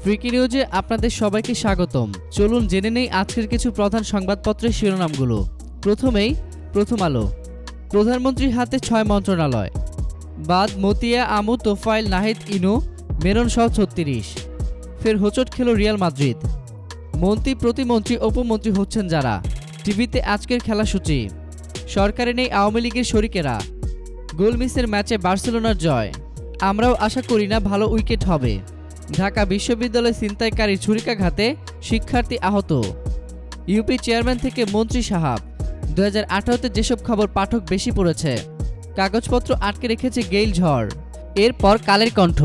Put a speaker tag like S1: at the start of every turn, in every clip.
S1: Freaky নিউজে আপনাদের সবাইকে স্বাগতম। চলুন জেনে নেই আজকের কিছু প্রধান সংবাদপত্রের শিরোনামগুলো। প্রথমেই প্রথম আলো। প্রধানমন্ত্রীর হাতে ৬ মন্ত্রণালয়, বাদ মতিয়া, আমু, তোফাইল, নাহিদ, ইনু, মেনন সহ ৩৬। ফের হোঁচট খেল রিয়াল মাদ্রিদ। মন্ত্রী, প্রতিমন্ত্রী, উপমন্ত্রী হচ্ছেন যারা। টিভিতে আজকের খেলাসূচি। সরকারে নেই আওয়ামী লীগের শরিকেরা। গোল মিসের ম্যাচে বার্সেলোনার জয়। আমরাও আশা করি না ভালো উইকেট হবে। ঢাকা বিশ্ববিদ্যালয় ছিনতাইকারীর ছুরিকাঘাতে শিক্ষার্থী আহত। ইউপি চেয়ারম্যান থেকে মন্ত্রী সাহাব। 2018-তে যেসব খবর পাঠক বেশি পড়েছে। কাগজপত্র আটকে রেখেছে গেইল ঝড়। এরপর কালের কণ্ঠ।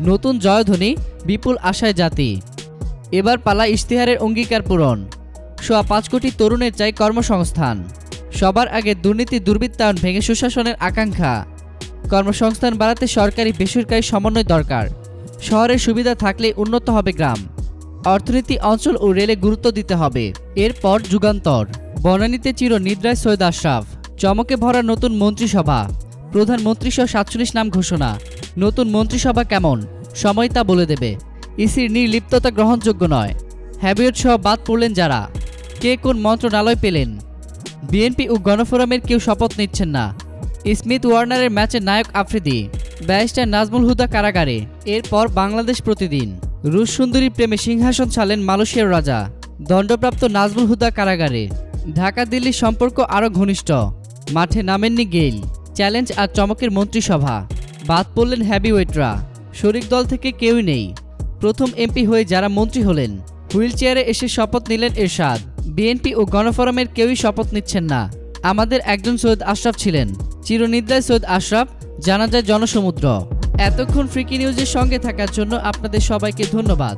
S1: নতুন জয়ধ্বনি, বিপুল আশায় জাতি। এবার পালা ইশতেহারের অঙ্গীকার পূরণ। ৫ কোটি তরুণের চাই কর্মসংস্থান। সবার আগে দুর্নীতি দুর্বৃত্তায়ন ভেঙে সুশাসনের আকাঙ্ক্ষা। কর্মসংস্থান বাড়াতে সরকারি বেসরকারি সমন্বয় দরকার। শহরের সুবিধা থাকলেই উন্নত হবে গ্রাম। অর্থনীতি, অঞ্চল ও রেলে গুরুত্ব দিতে হবে। এরপর যুগান্তর। বনানীতে চির নিদ্রায় সৈয়দ আশরাফ। চমকে ভরা নতুন মন্ত্রিসভা। প্রধানমন্ত্রীসহ ৪৭ নাম ঘোষণা। নতুন মন্ত্রিসভা কেমন, সময় তা বলে দেবে। ইসির নির্লিপ্ততা গ্রহণযোগ্য নয়। হ্যাবিয়ট সহ বাদ পড়লেন যারা। কে কোন মন্ত্রণালয় পেলেন? বিএনপি ও গণফোরামের কেউ শপথ নিচ্ছেন না। স্মিথ ওয়ার্নারের ম্যাচের নায়ক আফ্রিদি। ব্যারিস্টার নাজমুল হুদা কারাগারে। এরপর বাংলাদেশ প্রতিদিন। রুশ সুন্দরীর প্রেমে সিংহাসন ছাড়লেন মালয়েশিয়ার রাজা। দণ্ডপ্রাপ্ত নাজমুল হুদা কারাগারে। ঢাকা দিল্লির সম্পর্ক আরও ঘনিষ্ঠ। মাঠে নামেননি গেইল। চ্যালেঞ্জ আর চমকের মন্ত্রিসভা। বাদ পড়লেন হ্যাভিওয়েটরা। শরিক দল থেকে কেউই নেই। প্রথম এমপি হয়ে যারা মন্ত্রী হলেন। হুইল চেয়ারে এসে শপথ নিলেন এরশাদ। বিএনপি ও গণফোরামের কেউই শপথ নিচ্ছেন না। আমাদের একজন সৈয়দ আশরাফ ছিলেন। চিরনিদ্রায় সৈয়দ আশরাফ, জানা যায় জনসমুদ্র। এতক্ষণ ফ্রিকি নিউজের সঙ্গে থাকার জন্য আপনাদের সবাইকে ধন্যবাদ।